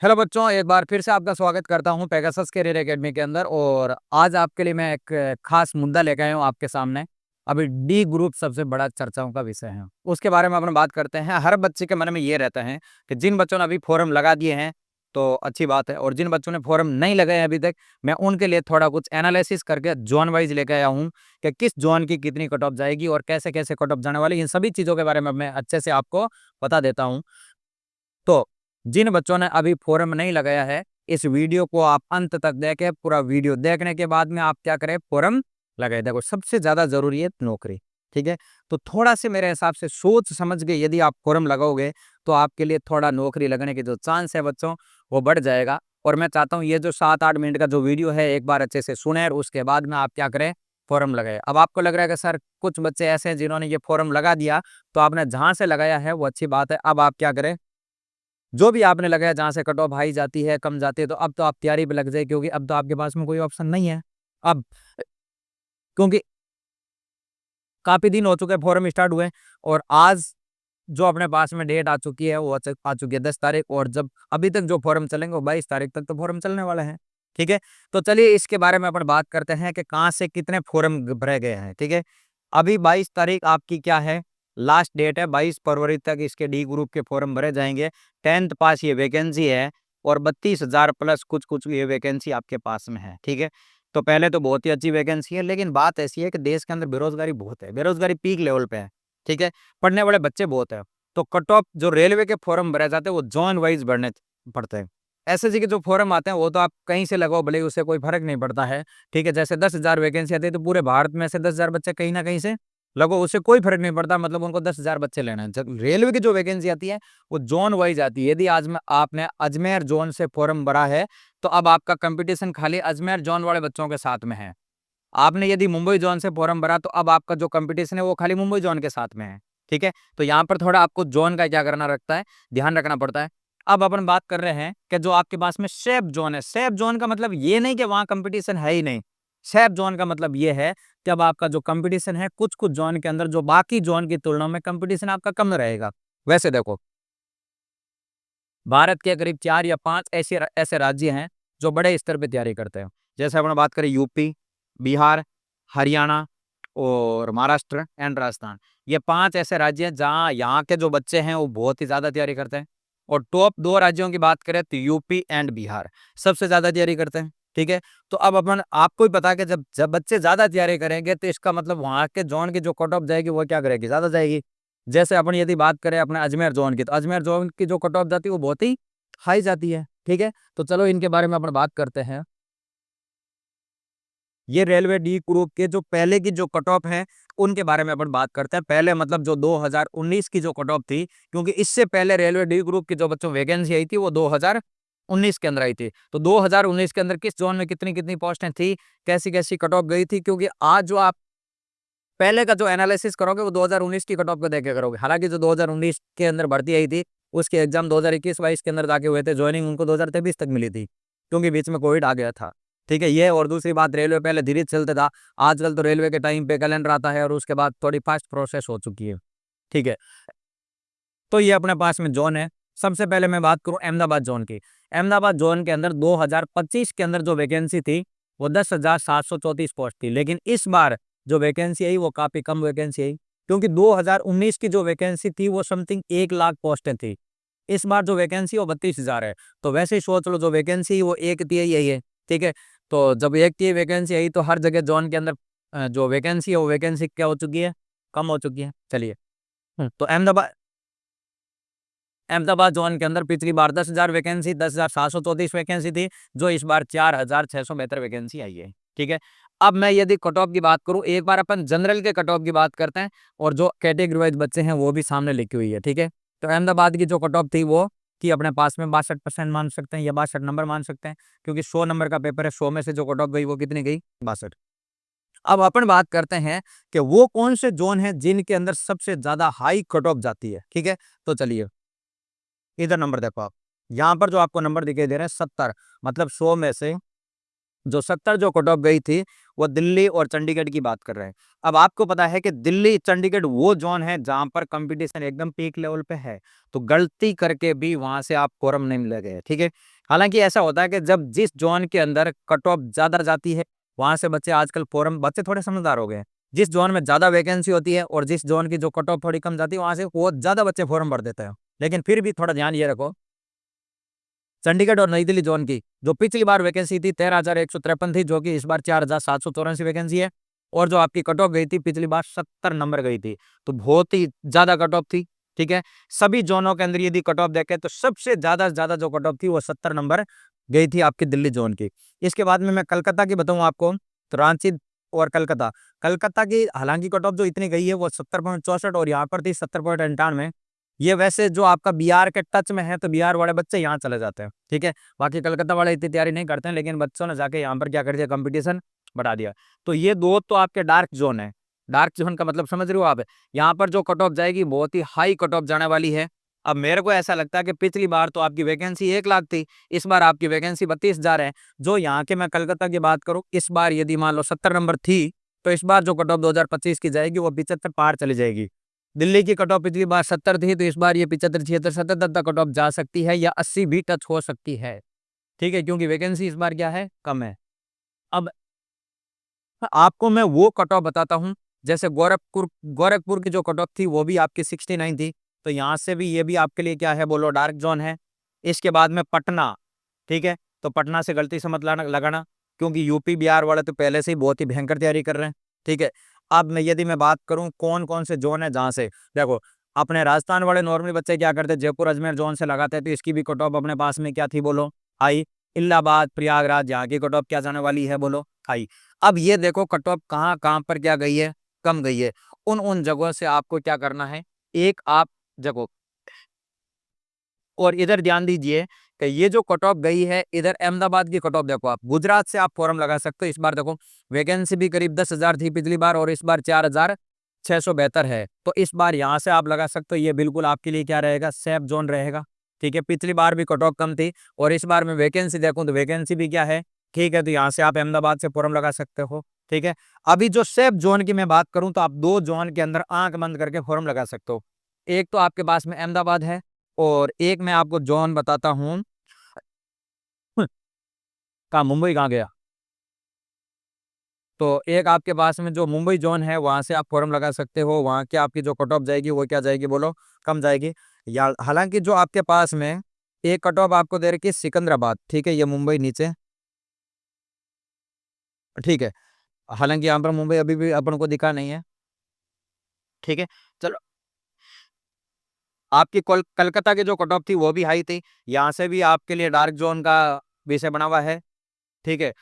Hello बच्चों, एक बार फिर से आपका स्वागत करता हूं पेगासस कैरियर एकेडमी के अंदर। और आज आपके लिए मैं एक खास मुद्दा लेकर आया हूं आपके सामने। अभी डी ग्रुप सबसे बड़ा चर्चाओं का विषय है, उसके बारे में अपन बात करते हैं। हर बच्चे के मन में ये रहता है कि जिन बच्चों ने अभी फॉर्म लगा दिए हैं तो अच्छी बात है, और जिन बच्चों ने फॉर्म नहीं लगाए अभी तक, मैं उनके लिए थोड़ा कुछ एनालिसिस करके जोन वाइज लेकर आया हूँ कि किस जोन की कितनी कट ऑफ जाएगी और कैसे कैसे कट ऑफ जाने वाली, इन सभी चीज़ों के बारे में मैं अच्छे से आपको बता देता हूँ। तो जिन बच्चों ने अभी फॉर्म नहीं लगाया है, इस वीडियो को आप अंत तक देखें। पूरा वीडियो देखने के बाद में आप क्या करें, फॉर्म लगाए। देखो, सबसे ज्यादा जरूरी है नौकरी, ठीक है। तो थोड़ा से मेरे हिसाब से सोच समझ के यदि आप फॉर्म लगाओगे तो आपके लिए थोड़ा नौकरी लगने के जो चांस है बच्चों, वो बढ़ जाएगा। और मैं चाहता हूँ ये जो 7-8 मिनट का जो वीडियो है एक बार अच्छे से सुने और उसके बाद में आप क्या करें, फॉर्म लगाए। अब आपको लग रहा है कि सर कुछ बच्चे ऐसे हैं जिन्होंने ये फॉर्म लगा दिया, तो आपने जहां से लगाया है वो अच्छी बात है। अब आप क्या करें, जो भी आपने लगाया जहां से कट ऑफ हाई जाती है, कम जाती है, तो अब तो आप तैयारी पे लग जाए, क्योंकि अब तो आपके पास में कोई ऑप्शन नहीं है अब। क्योंकि काफी दिन हो चुके फॉर्म स्टार्ट हुए, और आज जो अपने पास में डेट आ चुकी है वो आ चुकी है 10 तारीख, और जब अभी तक जो फॉर्म चलेंगे वो 22 तारीख तक तो फॉर्म चलने वाले हैं, ठीक है। तो चलिए इसके बारे में अपन बात करते हैं कि कहाँ से कितने फॉर्म भरे गए हैं, ठीक है। अभी 22 तारीख आपकी क्या है, लास्ट डेट है। 22 फरवरी तक इसके डी ग्रुप के फॉर्म भरे जाएंगे। 10th पास ये वैकेंसी है, और 32,000 प्लस कुछ कुछ ये वैकेंसी आपके पास में है, ठीक है। तो पहले तो बहुत ही अच्छी वैकेंसी है, लेकिन बात ऐसी है कि देश के अंदर बेरोजगारी बहुत है, बेरोजगारी पीक लेवल पे है, ठीक है। पढ़ने वाले बच्चे बहुत है। तो कट ऑफ जो रेलवे के फॉर्म भरे जाते हैं वो जोन वाइज भरने पड़ते हैं। एसएससी के जो फॉर्म आते हैं वो तो आप कहीं से लगाओ, भले ही उससे कोई फर्क नहीं पड़ता है, ठीक है। जैसे 10,000 वैकेंसी आती है तो पूरे भारत में से 10,000 बच्चे कहीं ना कहीं से लगो, उससे कोई फर्क नहीं पड़ता, मतलब उनको 10,000 बच्चे लेना है। जब रेलवे की जो वैकेंसी आती है वो जोन वाइज आती है। यदि आज में आपने अजमेर जोन से फॉर्म भरा है तो अब आपका कंपटीशन खाली अजमेर जोन वाले बच्चों के साथ में है। आपने यदि मुंबई जोन से फॉर्म भरा तो अब आपका जो कंपटीशन है वो खाली मुंबई जोन के साथ में है, ठीक है। तो यहाँ पर थोड़ा आपको जोन का क्या करना रखता है, ध्यान रखना पड़ता है। अब अपन बात कर रहे हैं कि जो आपके पास में सेफ जोन है, सेफ जोन का मतलब ये नहीं कि वहां कंपटीशन है ही नहीं। सेफ जोन का मतलब ये है कि अब आपका जो कंपटीशन है कुछ कुछ जोन के अंदर, जो बाकी जोन की तुलना में कंपटीशन आपका कम रहेगा। वैसे देखो, भारत के करीब 4 या 5 ऐसे ऐसे राज्य हैं जो बड़े स्तर पे तैयारी करते हैं। जैसे अपन बात करें यूपी, बिहार, हरियाणा और महाराष्ट्र एंड राजस्थान। ये 5 ऐसे राज्य हैं जहाँ यहाँ के जो बच्चे हैं वो बहुत ही ज्यादा तैयारी करते हैं। और टॉप 2 राज्यों की बात करें तो यूपी एंड बिहार सबसे ज्यादा तैयारी करते हैं, ठीक है। तो अब अपन आपको ही पता है कि जब जब बच्चे ज्यादा तैयारी करेंगे तो इसका मतलब वहाँ के जोन की जो कट ऑफ जाएगी वो क्या करेगी, ज्यादा जाएगी। जैसे अपन यदि बात करें अपने अजमेर जोन की, तो अजमेर जोन की जो कट ऑफ जाती है वो बहुत ही हाई जाती है, ठीक है। तो चलो इनके बारे में अपन बात करते हैं। ये रेलवे डी ग्रुप के जो पहले की जो कट ऑफ है उनके बारे में अपन बात करते हैं। पहले मतलब जो 2019 की जो कट ऑफ थी, क्योंकि इससे पहले रेलवे डी ग्रुप की जो बच्चों वैकेंसी आई थी वो 2019 के अंदर आई थी। तो 2019 के अंदर किस जोन में कितनी कितनी पोस्टें थी, कैसी कैसी कट ऑफ गई थी, क्योंकि आज जो आप पहले का जो एनालिसिस करोगे वो 2019 की कट ऑफ को देख के करोगे। हालांकि जो 2019 के अंदर भर्ती आई थी उसके एग्जाम 2021-22 के अंदर जाके हुए थे, ज्वाइनिंग उनको 2023 तक मिली थी, क्योंकि बीच में कोविड आ गया था, ठीक है। ये और दूसरी बात, रेलवे पहले धीरे चलता था, आजकल तो रेलवे के टाइम पे कैलेंडर आता है और उसके बाद थोड़ी फास्ट प्रोसेस हो चुकी है, ठीक है। तो ये अपने पास में जोन है। सबसे पहले मैं बात करूं अहमदाबाद जोन की। अहमदाबाद जोन के अंदर 2025 के अंदर जो वैकेंसी थी वो 10,734 पोस्ट थी, लेकिन इस बार जो वैकेंसी आई वो काफी कम वैकेंसी आई, क्योंकि 2019 की जो वैकेंसी थी वो समथिंग 1 लाख पोस्टें थी। इस बार जो वैकेंसी वो 32,000 है। तो वैसे ही सोच लो, जो वैकेंसी वो 1 तिहाई यही है, ठीक है। तो जब 1 तिहाई वैकेंसी आई तो हर जगह जोन के अंदर जो वैकेंसी है वो वैकेंसी क्या हो चुकी है, कम हो चुकी है। चलिए, तो अहमदाबाद अहमदाबाद जोन के अंदर पिछली बार 10,000 वैकेंसी, 10,734 वैकेंसी थी, जो इस बार 4,672 वैकेंसी आई है, ठीक है। अब मैं यदि कट ऑफ की बात करूं, एक बार अपन जनरल के कट ऑफ की बात करते हैं, और जो कैटेगरी वाइज बच्चे हैं वो भी सामने लिखी हुई है, ठीक है। तो अहमदाबाद की जो कट ऑफ थी वो कि अपने पास में 62% मान सकते हैं या 62 नंबर मान सकते हैं, क्योंकि 100 नंबर का पेपर है, 100 में से जो कट ऑफ गई वो कितनी गई, 62। अब अपन बात करते हैं कि वो कौन से जोन है जिनके अंदर सबसे ज्यादा हाई कट ऑफ जाती है, ठीक है। तो चलिए इधर नंबर देखो आप, यहाँ पर जो आपको नंबर दिखाई दे रहे हैं 70, मतलब 100 में से जो 70 जो कट ऑफ गई थी वो दिल्ली और चंडीगढ़ की बात कर रहे हैं। अब आपको पता है कि दिल्ली चंडीगढ़ वो जोन है जहां पर कंपटीशन एकदम पीक लेवल पे है, तो गलती करके भी वहां से आप फोरम नहीं मिल गए, ठीक है। हालांकि ऐसा होता है कि जब जिस जोन के अंदर कट ऑफ ज्यादा जाती है वहां से बच्चे आजकल फोरम, बच्चे थोड़े समझदार हो गए हैं। जिस जोन में ज्यादा वैकेंसी होती है और जिस जोन की जो कट ऑफ थोड़ी कम जाती है वहां से वो ज्यादा बच्चे फॉर्म भर देते हैं। लेकिन फिर भी थोड़ा ध्यान ये रखो, चंडीगढ़ और नई दिल्ली जोन की जो पिछली बार वैकेंसी थी 13,153 थी, जो कि इस बार 4,784 वैकेंसी है। और जो आपकी कट ऑफ गई थी पिछली बार 70 नंबर गई थी, तो बहुत ही ज्यादा कट ऑफ थी, ठीक है। सभी जोनों के अंदर यदि कट ऑफ देखे तो सबसे ज्यादा से ज्यादा जो कट ऑफ थी वो 70 नंबर गई थी आपकी दिल्ली जोन की। इसके बाद में मैं कलकत्ता की बताऊं आपको, तो रांची और कलकत्ता, कलकत्ता की हालांकि कट ऑफ जो इतनी गई है वो 70.64 और यहाँ पर थी 70.98। ये वैसे जो आपका बिहार के टच में है तो बिहार वाले बच्चे यहाँ चले जाते हैं, ठीक है। बाकी कलकत्ता वाले इतनी तैयारी नहीं करते हैं, लेकिन बच्चों ने जाके यहाँ पर क्या कर दिया, कंपटीशन बढ़ा दिया। तो ये दो तो आपके डार्क जोन है। डार्क जोन का मतलब समझ रहे हो आप, यहाँ पर जो कट ऑफ जाएगी बहुत ही हाई कट ऑफ जाने वाली है। अब मेरे को ऐसा लगता है कि पिछली बार तो आपकी वैकेंसी 1 लाख थी, इस बार आपकी वैकेंसी 32,000 है। जो यहाँ के मैं कलकत्ता की बात करूँ, इस बार यदि मान लो 70 नंबर थी, तो इस बार जो कट ऑफ 2025 की जाएगी वो 75 पार चली जाएगी। दिल्ली की कट ऑफ पिछली बार 70 थी, तो इस बार ये 75, 76, 77 तक कट ऑफ जा सकती है या 80 भी टच हो सकती है, ठीक है, क्योंकि वैकेंसी इस बार क्या है, कम है। अब आपको मैं वो कट ऑफ बताता हूँ, जैसे गोरखपुर, गोरखपुर की जो कट ऑफ थी वो भी आपकी 69 थी, तो यहाँ से भी ये भी आपके लिए क्या है बोलो, डार्क जोन है। इसके बाद में पटना, ठीक है, तो पटना से गलती से मत लगाना, क्योंकि यूपी बिहार वाले तो पहले से ही बहुत ही भयंकर तैयारी कर रहे हैं, ठीक है। अब मैं यदि मैं बात करूं कौन कौन से जोन है जहां से, देखो अपने राजस्थान वाले नॉर्मली बच्चे क्या करते हैं, जयपुर अजमेर जोन से लगाते हैं, तो इसकी भी कट ऑफ अपने पास में क्या थी बोलो, आई। इलाहाबाद प्रयागराज यहाँ की कट ऑफ क्या जाने वाली है बोलो, आई। अब ये देखो कट ऑफ कहाँ कहाँ पर क्या गई है, कम गई है। उन उन जगहों से आपको क्या करना है, एक आप जगह, और इधर ध्यान दीजिए कि ये जो कट ऑफ गई है, इधर अहमदाबाद की कट ऑफ देखो, आप गुजरात से आप फॉर्म लगा सकते हो। इस बार देखो वैकेंसी भी करीब 10,000 थी पिछली बार और इस बार 4,672 है, तो इस बार यहाँ से आप लगा सकते हो। ये बिल्कुल आपके लिए क्या रहेगा, सेफ जोन रहेगा, ठीक है। पिछली बार भी कट ऑफ कम थी और इस बार मैं वैकेंसी देखूं तो वैकेंसी भी क्या है, ठीक है, तो यहाँ से आप अहमदाबाद से फॉर्म लगा सकते हो, ठीक है। अभी जो सेफ जोन की मैं बात करूं तो आप दो जोन के अंदर आंख बंद करके फॉर्म लगा सकते हो। एक तो आपके पास में अहमदाबाद है और एक मैं आपको जोन बताता हूँ, कहाँ मुंबई कहाँ गया, तो एक आपके पास में जो मुंबई जोन है वहां से आप फॉर्म लगा सकते हो। वहां की आपकी जो कट ऑफ जाएगी वो क्या जाएगी बोलो, कम जाएगी। या हालांकि जो आपके पास में एक कट ऑफ आपको दे रखी है सिकंदराबाद, ठीक है, ये मुंबई नीचे, ठीक है। हालांकि यहाँ पर मुंबई अभी भी अपन को दिखा नहीं है, ठीक है। चलो, आपकी कलकत्ता की जो कट ऑफ थी वो भी हाई थी, यहाँ से भी आपके लिए डार्क जोन का विषय बना हुआ है, ठीक है।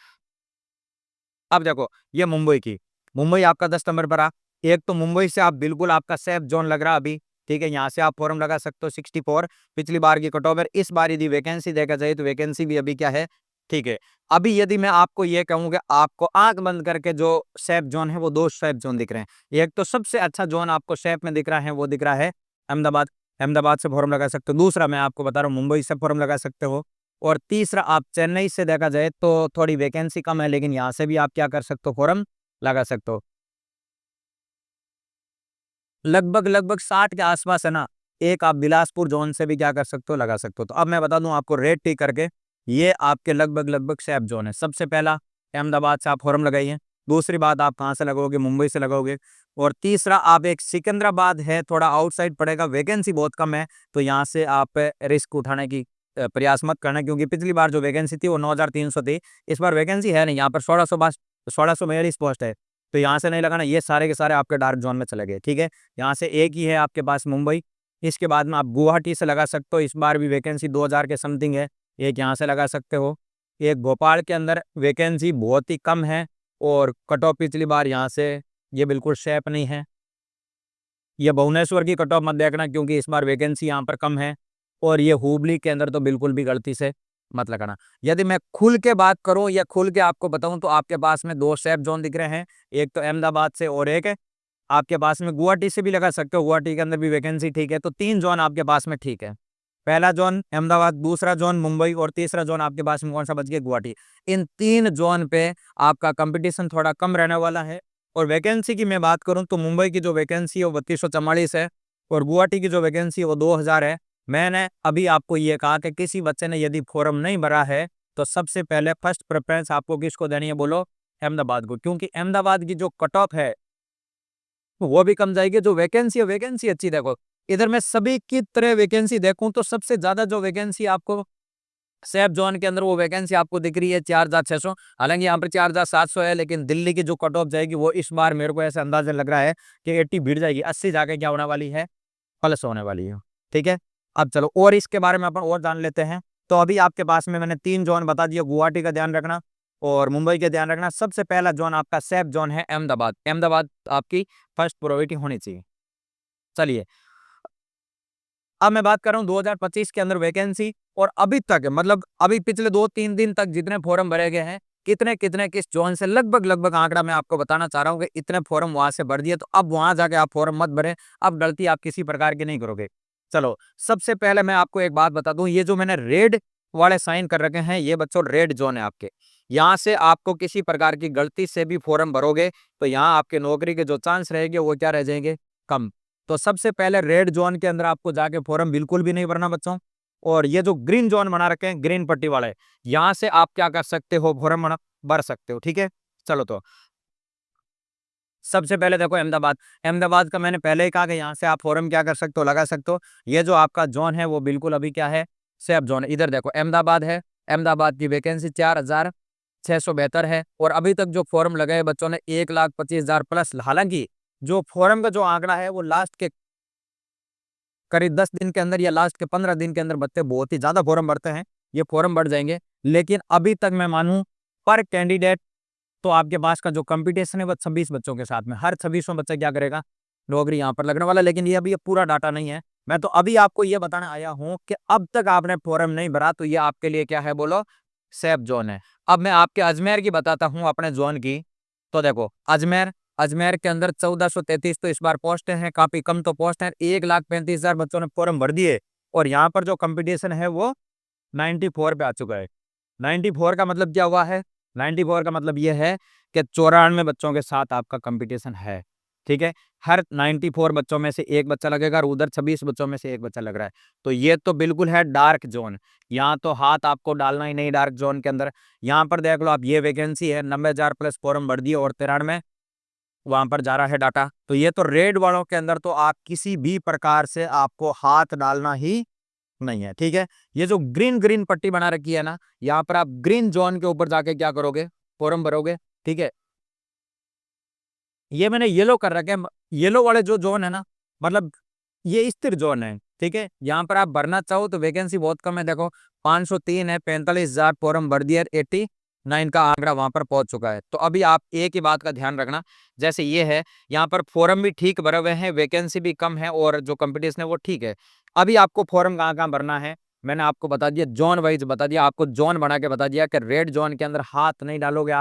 अब देखो ये मुंबई की, मुंबई आपका 10 नंबर पर आ। एक तो मुंबई से आप बिल्कुल आपका सेफ जोन लग रहा अभी, ठीक है, यहाँ से आप फॉर्म लगा सकते हो। 64 पिछली बार की कट ऑफ है। इस बार यदि वैकेंसी देखा जाए तो वैकेंसी भी अभी क्या है, ठीक है। अभी यदि मैं आपको ये कहूँ कि आपको आंख बंद करके जो सेफ जोन है वो दो सेफ जोन दिख रहे हैं। एक तो सबसे अच्छा जोन आपको सेफ में दिख रहा है वो दिख रहा है अहमदाबाद, अहमदाबाद से फॉर्म लगा सकते हो। दूसरा मैं आपको बता रहा हूँ मुंबई से फॉर्म लगा सकते हो। और तीसरा आप चेन्नई से देखा जाए तो थोड़ी वैकेंसी कम है, लेकिन यहाँ से भी आप क्या कर सकते हो, फॉर्म लगा सकते हो। लगभग लगभग 60 के आसपास है ना। एक आप बिलासपुर जोन से भी क्या कर सकते हो, लगा सकते हो। तो अब मैं बता दूं आपको रेट टी करके, ये आपके लगभग लगभग सेफ जोन है। सबसे पहला अहमदाबाद से आप फॉर्म लगाइए, दूसरी बात आप कहाँ से लगाओगे, मुंबई से लगाओगे, और तीसरा आप एक सिकंदराबाद है, थोड़ा आउटसाइड पड़ेगा, वैकेंसी बहुत कम है, तो यहाँ से आप रिस्क उठाने की प्रयास मत करना, क्योंकि पिछली बार जो वैकेंसी थी वो 9,300 थी। इस बार वैकेंसी है नहीं, यहाँ पर 1642 पोस्ट है, तो यहाँ से नहीं लगाना। ये सारे के सारे आपके डार्क जोन में चले गए, ठीक है। यहाँ से एक ही है आपके पास मुंबई, इसके बाद में आप गुवाहाटी से लगा सकते हो। इस बार भी वैकेंसी 2,000 के समथिंग है, एक यहाँ से लगा सकते हो। एक भोपाल के अंदर वैकेंसी बहुत ही कम है और कट ऑफ पिछली बार यहाँ से ये बिल्कुल शेप नहीं है। ये भुवनेश्वर की कट ऑफ मत देखना, क्योंकि इस बार वैकेंसी यहाँ पर कम है। और ये हुबली के अंदर तो बिल्कुल भी गलती से मत लगाना। यदि मैं खुल के बात करूं या खुल के आपको बताऊं तो आपके पास में दो सेफ जोन दिख रहे हैं, एक तो अहमदाबाद से और एक है आपके पास में गुवाहाटी से भी लगा सकते हो। गुवाहाटी के अंदर भी वैकेंसी ठीक है, तो 3 जोन आपके पास में ठीक है। पहला जोन अहमदाबाद, दूसरा जोन मुंबई और तीसरा जोन आपके पास में कौन सा बच गया, गुवाहाटी। इन 3 जोन पे आपका कंपटीशन थोड़ा कम रहने वाला है। और वैकेंसी की मैं बात करूं तो मुंबई की जो वैकेंसी है वो 3244 है और गुवाहाटी की जो वैकेंसी है वो 2000 है। मैंने अभी आपको ये कहा कि किसी बच्चे ने यदि फॉर्म नहीं भरा है तो सबसे पहले फर्स्ट प्रेफरेंस आपको किसको देनी है, बोलो, अहमदाबाद को, क्योंकि अहमदाबाद की जो कट ऑफ है वो भी कम जाएगी। जो वैकेंसी है, वैकेंसी अच्छी देखो, इधर मैं सभी की तरह वैकेंसी देखूं तो सबसे ज्यादा जो वैकेंसी आपको सैफ जोन के अंदर वो वैकेंसी आपको दिख रही है 4600। हालांकि यहाँ पर 4700 है, लेकिन दिल्ली की जो कट ऑफ जाएगी वो इस बार मेरे को ऐसा अंदाजा लग रहा है कि 80 भीड़ जाएगी, 80 जाके क्या होने वाली है, प्लस होने वाली है। ठीक है, अब चलो और इसके बारे में अपन और जान लेते हैं। तो अभी आपके पास में मैंने 3 जोन बता दिया, गुवाहाटी का ध्यान रखना और मुंबई का ध्यान रखना। सबसे पहला जोन आपका सैफ जोन है अहमदाबाद, अहमदाबाद आपकी फर्स्ट प्रायोरिटी होनी चाहिए। चलिए, अब मैं बात कर रहा हूँ 2025 के अंदर वैकेंसी और अभी तक, मतलब अभी पिछले 2-3 दिन तक जितने फॉर्म भरे गए हैं, कितने कितने किस जोन से, लगभग लगभग आंकड़ा मैं आपको बताना चाह रहा हूँ कि इतने फॉर्म वहां से भर दिए, तो अब वहां जाके आप फॉर्म मत भरें। अब गलती आप किसी प्रकार की नहीं करोगे। चलो, सबसे पहले मैं आपको एक बात बता दूं, ये जो मैंने रेड वाले साइन कर रखे हैं ये बच्चों रेड जोन है आपके। यहाँ से आपको किसी प्रकार की गलती से भी फॉर्म भरोगे तो यहाँ आपके नौकरी के जो चांस रहेंगे वो क्या रह जाएंगे, कम। तो सबसे पहले रेड जोन के अंदर आपको जाके फॉर्म बिल्कुल भी नहीं भरना बच्चों। और ये जो ग्रीन जोन बना रखे हैं, ग्रीन पट्टी वाले, यहाँ से आप क्या कर सकते हो, फॉर्म भर सकते हो। ठीक है, चलो, तो सबसे पहले देखो अहमदाबाद, अहमदाबाद का मैंने पहले ही कहा कि यहाँ से आप फॉर्म क्या कर सकते हो, लगा सकते हो। ये जो आपका जोन है वो बिल्कुल अभी क्या है, सेफ जोन है। इधर देखो अहमदाबाद है, अहमदाबाद की वैकेंसी 4672 है और अभी तक जो फॉर्म लगे हैं बच्चों ने 1,25,000 प्लस। हालांकि जो फॉर्म का जो आंकड़ा है वो लास्ट के करीब 10 दिन के अंदर या लास्ट के 15 दिन के अंदर बच्चे बहुत ही ज्यादा फॉर्म भरते हैं, ये फॉर्म बढ़ जाएंगे। लेकिन अभी तक मैं मानूं पर कैंडिडेट तो आपके पास का जो कंपटीशन है वो 26 बच्चों के साथ में, हर 26वां बच्चा क्या करेगा, नौकरी यहाँ पर लगने वाला। लेकिन ये अभी ये पूरा डाटा नहीं है, मैं तो अभी आपको ये बताने आया हूँ कि अब तक आपने फॉर्म नहीं भरा तो ये आपके लिए क्या है, बोलो, सेफ जोन है। अब मैं आपके अजमेर की बताता हूँ अपने जोन की। तो देखो अजमेर, अजमेर के अंदर 1433 तो इस बार पोस्ट हैं, काफी कम तो पोस्ट है, 1,35,000 बच्चों ने फॉर्म भर दिए। और यहाँ पर जो कंपटीशन है वो 94 पे आ चुका है। 94 का मतलब क्या हुआ है, 94 का मतलब ये है कि 94 बच्चों के साथ आपका कंपटीशन है। ठीक है, हर 94 बच्चों में से एक बच्चा लगेगा और उधर 26 बच्चों में से एक बच्चा लग रहा है। तो ये तो बिल्कुल है डार्क जोन, यहाँ तो हाथ आपको डालना ही नहीं डार्क जोन के अंदर। यहाँ पर देख लो आप, ये वैकेंसी है, 90,000 प्लस फॉर्म भर दिए और 93 वहां पर जा रहा है डाटा। तो ये तो रेड वालों के अंदर तो आप किसी भी प्रकार से आपको हाथ डालना ही नहीं है। ठीक है, ये जो ग्रीन ग्रीन पट्टी बना रखी है ना, यहाँ पर आप ग्रीन जोन के ऊपर जाके क्या करोगे, फॉर्म भरोगे। ठीक है, ये मैंने येलो कर रखे हैं, येलो वाले जो जोन है ना, मतलब ये स्थिर जोन है। ठीक है, यहाँ पर आप भरना चाहो तो वैकेंसी बहुत कम है, देखो 503 है, 45,000 फॉर्म भर दिया, 89 का आंकड़ा वहां पर पहुंच चुका है। तो अभी आप एक ही बात का ध्यान रखना, जैसे ये है, यहाँ पर फॉर्म भी ठीक भरे हुए हैं, वैकेंसी भी कम है और जो कंपटीशन है वो ठीक है। अभी आपको फॉर्म कहाँ कहाँ भरना है मैंने आपको बता दिया, जोन वाइज बता दिया, आपको जोन बना के बता दिया कि रेड जोन के अंदर हाथ नहीं डालोगे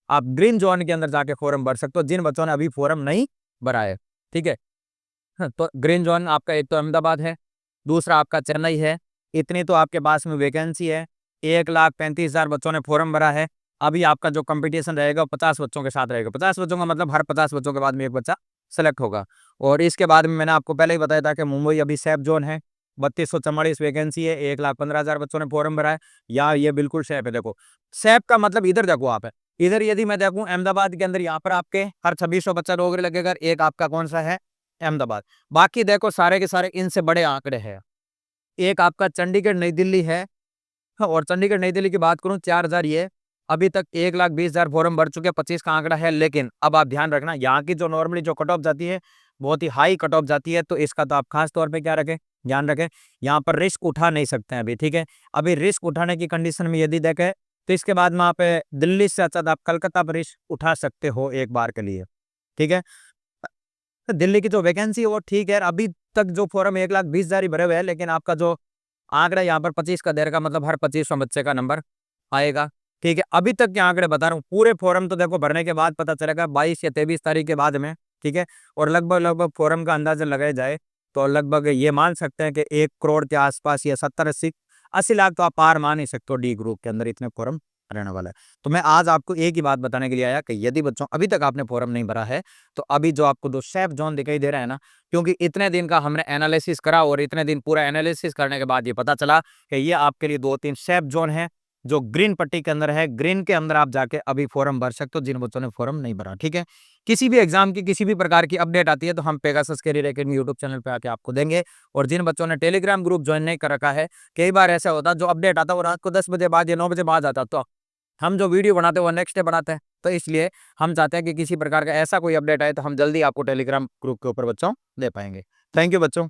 आप ग्रीन जोन के अंदर जाके फॉर्म भर सकते हो, जिन बच्चों ने अभी फॉर्म नहीं भरा है। ठीक है, हाँ, तो ग्रीन जोन आपका एक तो अहमदाबाद है, दूसरा आपका चेन्नई है। इतनी तो आपके पास में वैकेंसी है, 1,35,000 बच्चों ने फॉर्म भरा है। अभी आपका जो कंपटीशन रहेगा 50 बच्चों के साथ रहेगा, 50 बच्चों का मतलब हर 50 बच्चों के बाद में एक बच्चा सेलेक्ट होगा। और इसके बाद में मैंने आपको पहले ही बताया था कि मुंबई अभी सेफ जोन है, 3244 वैकेंसी है, 1,15,000 बच्चों ने फॉर्म भरा है। या ये बिल्कुल सेफ है। देखो सेफ का मतलब इधर देखो आप, इधर यदि मैं देखूं अहमदाबाद के अंदर, यहाँ पर आपके हर 2600 बच्चा नौकरी लगेगा, एक आपका कौन सा है, अहमदाबाद। बाकी देखो सारे के सारे इनसे बड़े आंकड़े हैं। एक आपका चंडीगढ़ नई दिल्ली है, और चंडीगढ़ नई दिल्ली की बात करूं 4,000, ये अभी तक 1,20,000 फॉर्म भर चुके हैं, 25 का आंकड़ा है। लेकिन अब आप ध्यान रखना, यहाँ की जो नॉर्मली जो कट ऑफ जाती है बहुत ही हाई कट ऑफ जाती है, तो इसका तो आप खास तौर पे क्या रखें, ध्यान रखें। यहाँ पर रिस्क उठा नहीं सकते हैं अभी। ठीक है, अभी रिस्क उठाने की कंडीशन में यदि देखें तो इसके बाद में आप दिल्ली से अच्छा आप कलकत्ता पर रिस्क उठा सकते हो एक बार के लिए। ठीक है, तो दिल्ली की जो वैकेंसी है वो ठीक है, अभी तक जो फॉर्म 1,20,000 ही भरे हुए हैं, लेकिन आपका जो आंकड़ा यहाँ पर 25 का दे रखा, मतलब हर 25वां बच्चे का नंबर आएगा। ठीक है, अभी तक के आंकड़े बता रहा हूँ, पूरे फॉर्म तो देखो भरने के बाद पता चलेगा 22 या 23 तारीख के बाद में। ठीक है, और लगभग लगभग फॉर्म का अंदाजा लगाया जाए तो लगभग ये मान सकते हैं कि 1 करोड़ के आसपास या 70-80 लाख तो आप पार मान ही सकते हो डी ग्रुप के अंदर इतने फॉर्म रहने वाला है। तो मैं आज आपको एक ही बात बताने के लिए आया कि यदि बच्चों अभी तक आपने फॉर्म नहीं भरा है, तो अभी जो आपको 2 सेफ ज़ोन दिखाई दे रहा है ना, क्योंकि इतने दिन का हमने एनालिसिस करा और इतने दिन पूरा एनालिसिस करने के बाद ये पता चला कि ये आपके लिए 2-3 सेफ ज़ोन है, जो ग्रीन पट्टी के अंदर है। ग्रीन के अंदर आप जाके अभी फॉर्म भर सकते हो जिन बच्चों ने फॉर्म नहीं भरा, ठीक है? किसी भी एग्जाम की किसी भी प्रकार की अपडेट आती है तो हम Pegasus career academy YouTube channel पे आके आपको देंगे। और जिन बच्चों ने टेलीग्राम ग्रुप ज्वाइन नहीं कर रखा है, कई बार ऐसा होता है जो अपडेट आता है वो रात को 10 बजे बाद या 9 बजे बाद आता है, तो हम जो वीडियो बनाते हैं वो नेक्स्ट डे बनाते हैं। तो इसलिए हम चाहते हैं कि किसी प्रकार का ऐसा कोई अपडेट आए तो हम जल्दी आपको टेलीग्राम ग्रुप के ऊपर बच्चों दे पाएंगे। थैंक यू बच्चों।